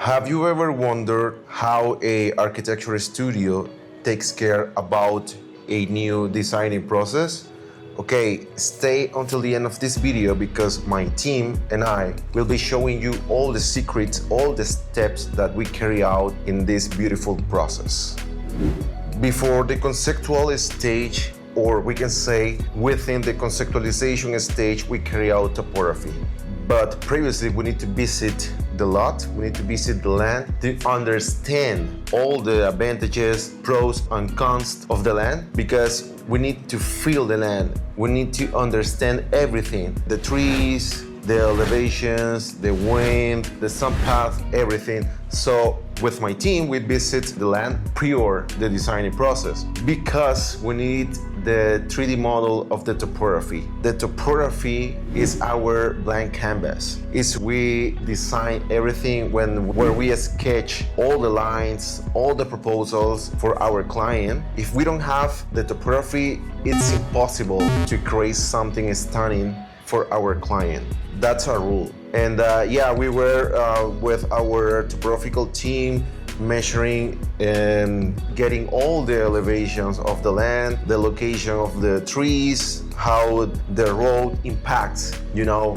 Have you ever wondered how a architecture studio takes care about a new designing process? Okay, stay until the end of this video because my team and I will be showing you all the secrets, all the steps that we carry out in this beautiful process. Before the conceptual stage, or we can say within the conceptualization stage, we carry out topography. But previously we need to visit the lot, we need to visit the land to understand all the advantages, pros and cons of the land, because we need to feel the land. We need to understand everything, the trees, the elevations, the wind, the sun path, everything. So with my team, we visit the land prior the designing process because we need the 3D model of the topography. The topography is our blank canvas. It's we design everything where we sketch all the lines, all the proposals for our client. If we don't have the topography, it's impossible to create something stunning for our client. That's our rule. And we were with our topographical team measuring and getting all the elevations of the land, the location of the trees, how the road impacts,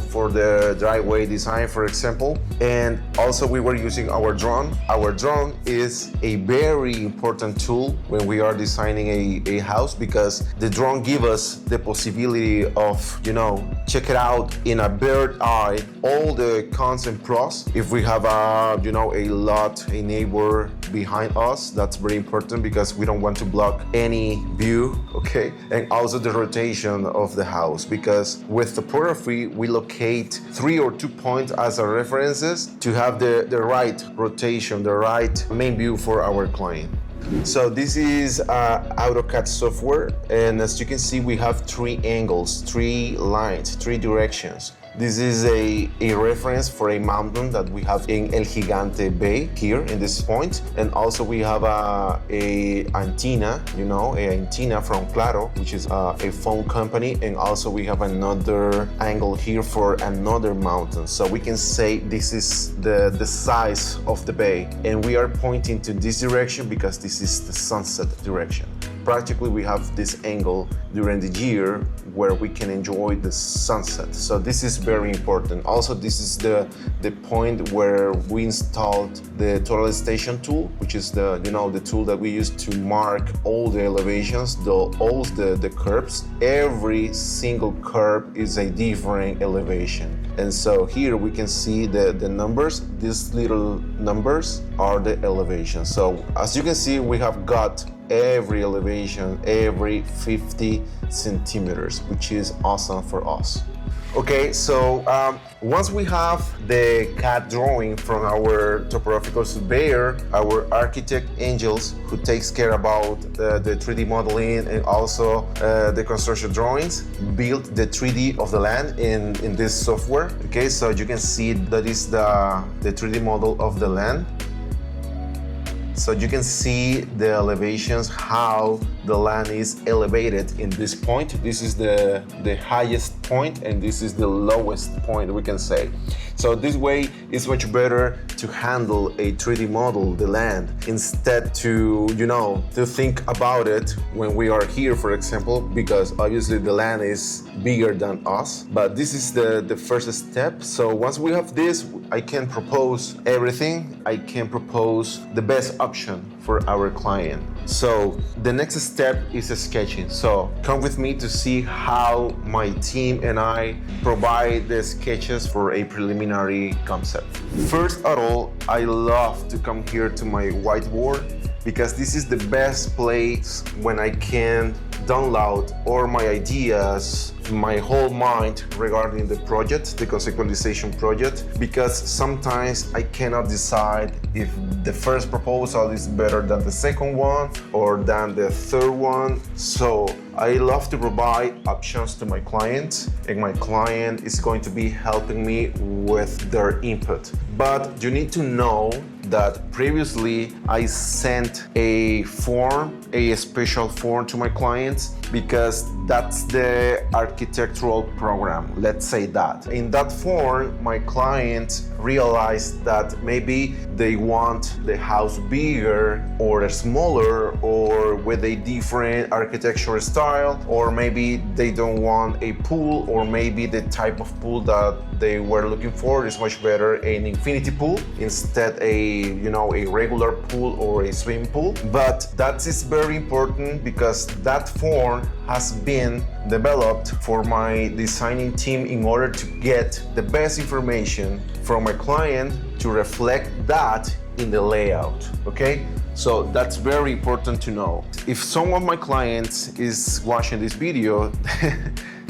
for the driveway design, for example. And also we were using our drone. Our drone is a very important tool when we are designing a house because the drone gives us the possibility of, check it out in a bird eye, all the cons and pros. If we have a lot, a neighbor behind us, that's very important because we don't want to block any view, okay? And also the rotation of the house, because with topography we locate 3 or 2 points as our references to have the right rotation, the right main view for our client. So this is AutoCAD software, and as you can see we have 3 angles, 3 lines, 3 directions. This is a reference for a mountain that we have in El Gigante Bay here in this point. And also we have a antenna, an antenna from Claro, which is a phone company. And also we have another angle here for another mountain. So we can say this is the size of the bay. And we are pointing to this direction because this is the sunset direction. Practically we have this angle during the year where we can enjoy the sunset. So this is very important. Also, this is the point where we installed the total station tool, which is the tool that we use to mark all the elevations, all the curves. Every single curve is a different elevation. And so here we can see the numbers. These little numbers are the elevations. So as you can see, we have got every elevation, every 50 centimeters, which is awesome for us. Okay, so once we have the CAD drawing from our topographical surveyor, our architect Angels, who takes care about the 3D modeling and also the construction drawings, build the 3D of the land in this software. Okay, so you can see that is the 3D model of the land. So you can see the elevations, how the land is elevated in this point. This is the highest point and this is the lowest point, we can say. So this way it's much better to handle a 3D model, the land, instead to think about it when we are here, for example, because obviously the land is bigger than us. But this is the first step. So once we have this, I can propose everything. I can propose the best option for our client. So the next step is sketching. So come with me to see how my team and I provide the sketches for a preliminary concept. First of all, I love to come here to my whiteboard because this is the best place when I can download all my ideas, my whole mind regarding the project, the conceptualization project, because sometimes I cannot decide if the first proposal is better than the second one or than the third one. So I love to provide options to my client, and my client is going to be helping me with their input. But you need to know that previously I sent a form, a special form to my clients, because that's the architectural program, let's say that. In that form, my clients realized that maybe they want the house bigger or smaller, or with a different architectural style, or maybe they don't want a pool, or maybe the type of pool that they were looking for is much better an infinity pool instead a regular pool or a swimming pool. But that is very important because that form has been developed for my designing team in order to get the best information from my client to reflect that in the layout, okay? So that's very important to know. If some of my clients is watching this video,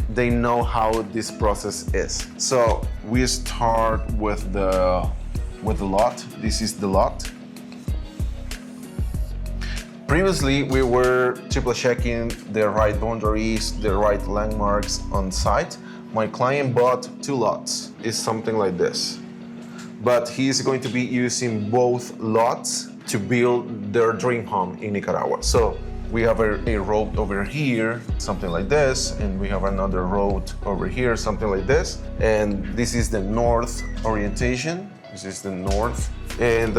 they know how this process is. So we start with the lot. This is the lot. Previously, we were triple checking the right boundaries, the right landmarks on site. My client bought 2 lots. It's something like this. But he's going to be using both lots to build their dream home in Nicaragua. So we have a road over here, something like this, and we have another road over here, something like this. And this is the north orientation. This is the north. And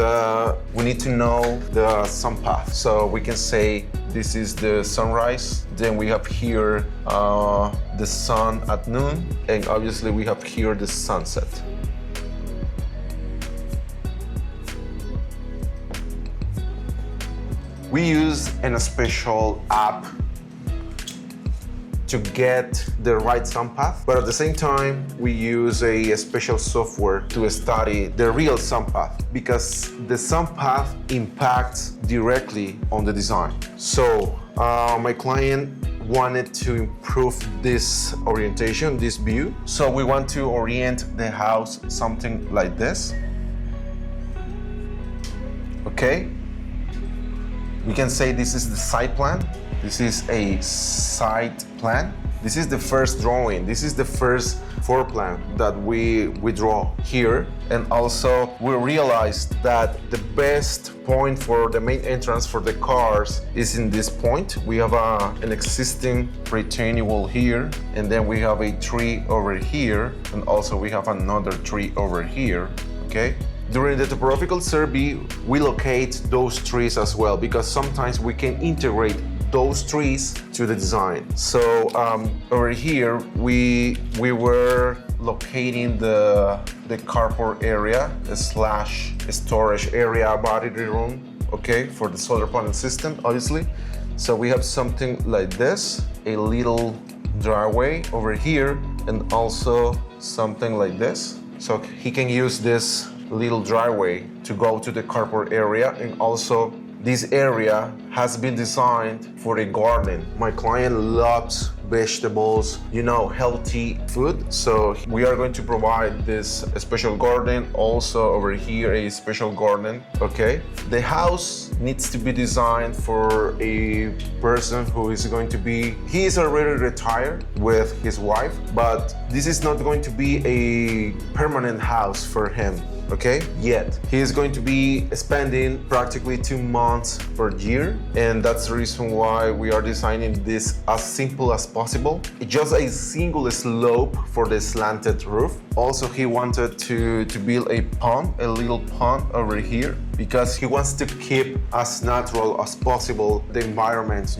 we need to know the sun path. So we can say this is the sunrise. Then we have here the sun at noon. And obviously we have here the sunset. We use a special app to get the right sun path, but at the same time, we use a special software to study the real sun path, because the sun path impacts directly on the design. So my client wanted to improve this orientation, this view. So we want to orient the house something like this. Okay. We can say this is the site plan. This is a site plan. This is the first drawing. This is the first floor plan that we draw here. And also we realized that the best point for the main entrance for the cars is in this point. We have an existing retaining wall here, and then we have a tree over here, and also we have another tree over here, okay? During the topographical survey, we locate those trees as well, because sometimes we can integrate those trees to the design. So over here, we were locating the carport area / storage area, battery room, okay, for the solar panel system, obviously. So we have something like this, a little driveway over here, and also something like this. So he can use this little driveway to go to the carport area, and also this area has been designed for a garden. My client loves vegetables, healthy food. So we are going to provide this special garden. Also over here, a special garden, okay? The house needs to be designed for a person who is going to be, he is already retired with his wife, but this is not going to be a permanent house for him. Okay, yet he is going to be spending practically 2 months per year, and that's the reason why we are designing this as simple as possible. Just a single slope for the slanted roof. Also, he wanted to build a pond, a little pond over here, because he wants to keep as natural as possible the environment,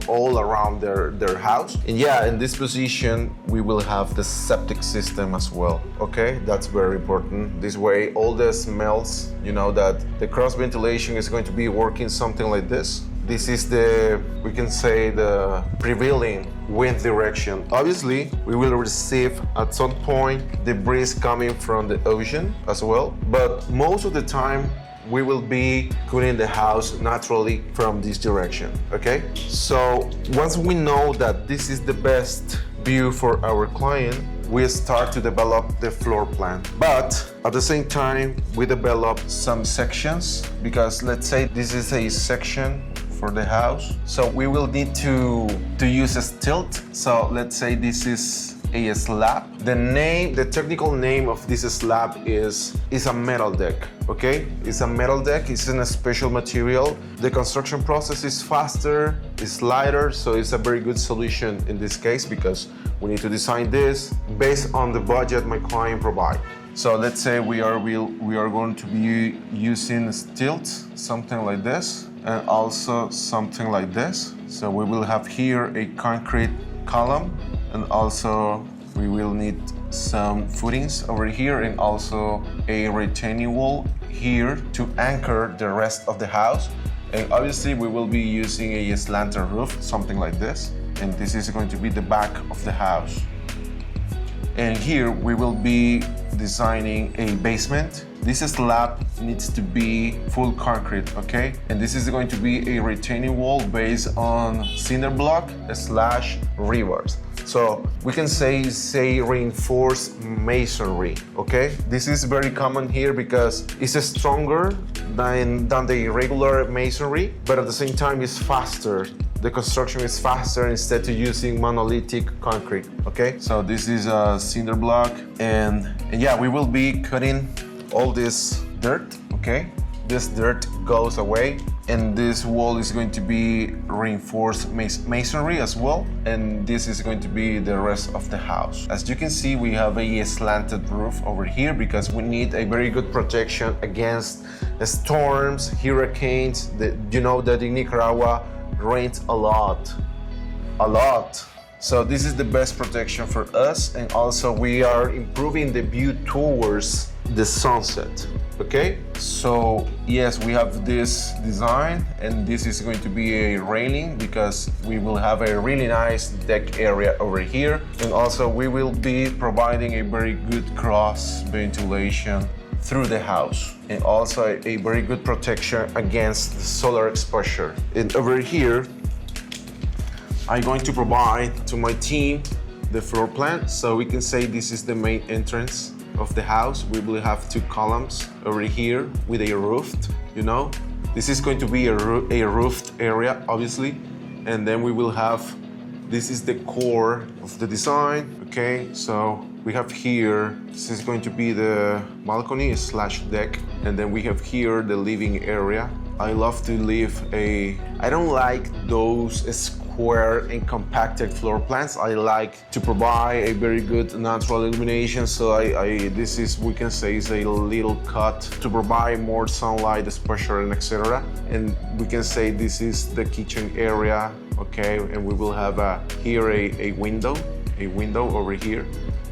all around their house. And yeah, in this position, we will have the septic system as well, okay? That's very important. This way, all the smells, that the cross ventilation is going to be working something like this. This is we can say the prevailing wind direction. Obviously, we will receive at some point the breeze coming from the ocean as well, but most of the time, we will be cooling the house naturally from this direction, okay? So once we know that this is the best view for our client, we start to develop the floor plan. But at the same time, we develop some sections, because let's say this is a section for the house. So we will need to use a stilt. So let's say this is a slab. The technical name of this slab is a metal deck, okay? It's a metal deck, it's in a special material. The construction process is faster, it's lighter, so it's a very good solution in this case because we need to design this based on the budget my client provide. So let's say we are going to be using stilts, something like this, and also something like this. So we will have here a concrete column, and also we will need some footings over here and also a retaining wall here to anchor the rest of the house. And obviously we will be using a slanted roof, something like this. And this is going to be the back of the house. And here we will be designing a basement. This slab needs to be full concrete, okay? And this is going to be a retaining wall based on cinder block / rebars. So we can say reinforced masonry, okay? This is very common here because it's stronger than the regular masonry, but at the same time it's faster. The construction is faster instead of using monolithic concrete, okay? So this is a cinder block, and yeah, we will be cutting all this dirt, okay? This dirt goes away, and this wall is going to be reinforced masonry as well, and this is going to be the rest of the house. As you can see, we have a slanted roof over here because we need a very good protection against storms, hurricanes. You know that in Nicaragua rains a lot. So this is the best protection for us, and also we are improving the view towards the sunset, okay? So yes, we have this design, and this is going to be a railing because we will have a really nice deck area over here, and also we will be providing a very good cross ventilation through the house, and also a very good protection against the solar exposure. And over here, I'm going to provide to my team the floor plan, so we can say this is the main entrance of the house. We will have 2 columns over here with a roof, you know. This is going to be a roofed area, obviously, and then we will have, this is the core of the design, okay? So we have here, this is going to be the balcony / deck, and then we have here the living area. I love to leave I don't like those square and compacted floor plans. I like to provide a very good natural illumination, so this is, we can say, is a little cut to provide more sunlight exposure and etc. And we can say this is the kitchen area, okay? And we will have here a window over here,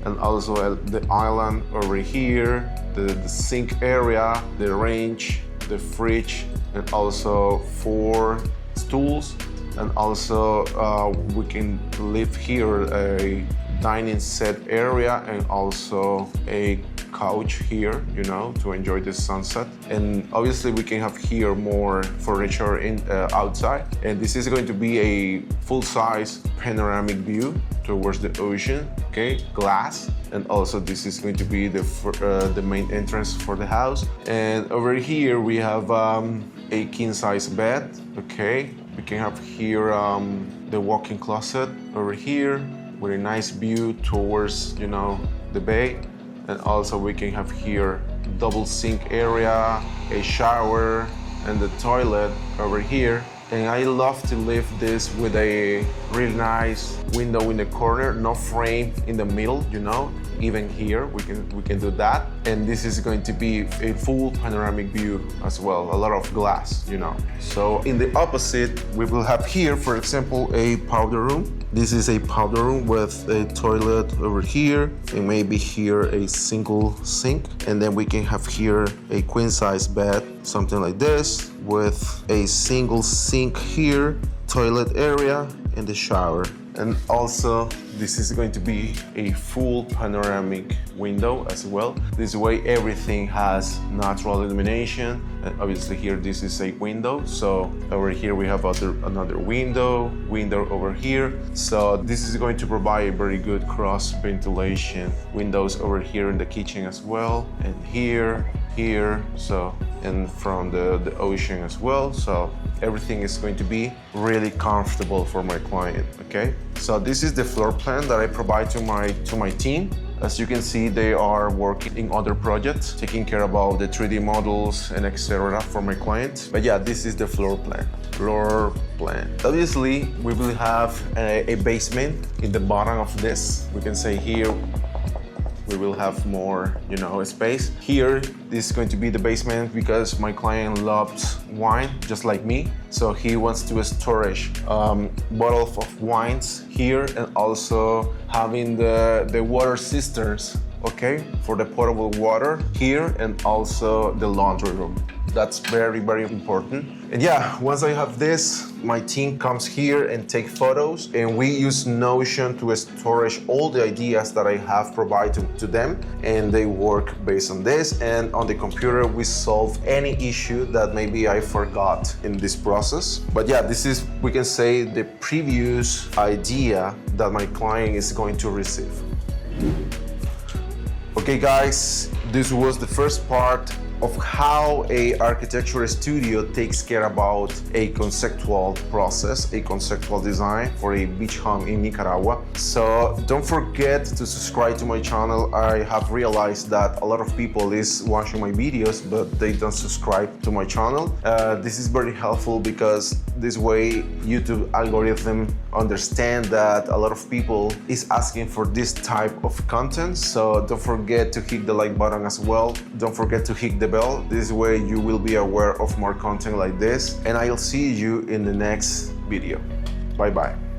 and also the island over here, the sink area, the range, the fridge, and also 4 stools. And also we can leave here a dining set area and also a couch here, you know, to enjoy the sunset. And obviously we can have here more furniture outside. And this is going to be a full-size panoramic view towards the ocean, okay, glass. And also this is going to be the main entrance for the house. And over here we have a king-size bed, okay. We can have here the walk-in closet over here with a nice view towards, you know, the bay. And also we can have here double sink area, a shower, and the toilet over here. And I love to leave this with a really nice window in the corner, no frame in the middle, you know. Even here we can do that. And this is going to be a full panoramic view as well, a lot of glass, you know. So in the opposite, we will have here, for example, a powder room. This is a powder room with a toilet over here, and maybe here a single sink. And then we can have here a queen size bed, something like this, with a single sink here, toilet area, and the shower. And also this is going to be a full panoramic window as well. This way everything has natural illumination. And obviously here this is a window. So over here we have another window over here. So this is going to provide a very good cross ventilation. Windows over here in the kitchen as well, and here. So and from the ocean as well. So everything is going to be really comfortable for my client, okay? So this is the floor plan that I provide to my team. As you can see, they are working in other projects, taking care about the 3D models and etc. for my client. But yeah, this is the floor plan. Obviously, we will have a basement in the bottom of this. We can say here, we will have more, space. Here, this is going to be the basement because my client loves wine, just like me. So he wants to storage bottles of wines here and also having the water cisterns, okay, for the potable water here and also the laundry room. That's very, very important. And yeah, once I have this, my team comes here and take photos, and we use Notion to storage all the ideas that I have provided to them, and they work based on this. And on the computer, we solve any issue that maybe I forgot in this process. But yeah, this is, we can say, the previous idea that my client is going to receive. Okay guys, this was the first part of how a architecture studio takes care about a conceptual process, a conceptual design for a beach home in Nicaragua. So don't forget to subscribe to my channel. I have realized that a lot of people is watching my videos, but they don't subscribe to my channel. This is very helpful because this way YouTube algorithm understand that a lot of people is asking for this type of content. So don't forget to hit the like button as well. Don't forget to hit the bell. This way you will be aware of more content like this, and I'll see you in the next video. Bye bye.